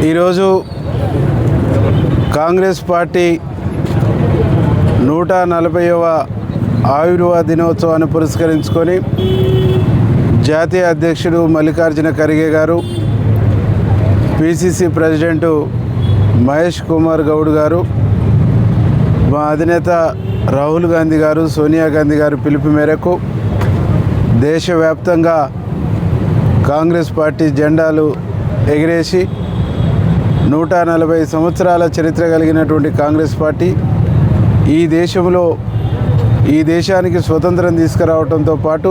ఈరోజు కాంగ్రెస్ పార్టీ 140వ ఆవిర్భావ దినోత్సవాన్ని పురస్కరించుకొని జాతీయ అధ్యక్షుడు మల్లికార్జున ఖర్గే గారు, పిసిసి ప్రెసిడెంటు మహేష్ కుమార్ గౌడ్ గారు, మా అధినేత రాహుల్ గాంధీ గారు, సోనియా గాంధీ గారు పిలుపు మేరకు దేశవ్యాప్తంగా కాంగ్రెస్ పార్టీ జెండాలు ఎగిరేసి 140 సంవత్సరాల చరిత్ర కలిగినటువంటి కాంగ్రెస్ పార్టీ ఈ దేశానికి స్వతంత్రం తీసుకురావడంతో పాటు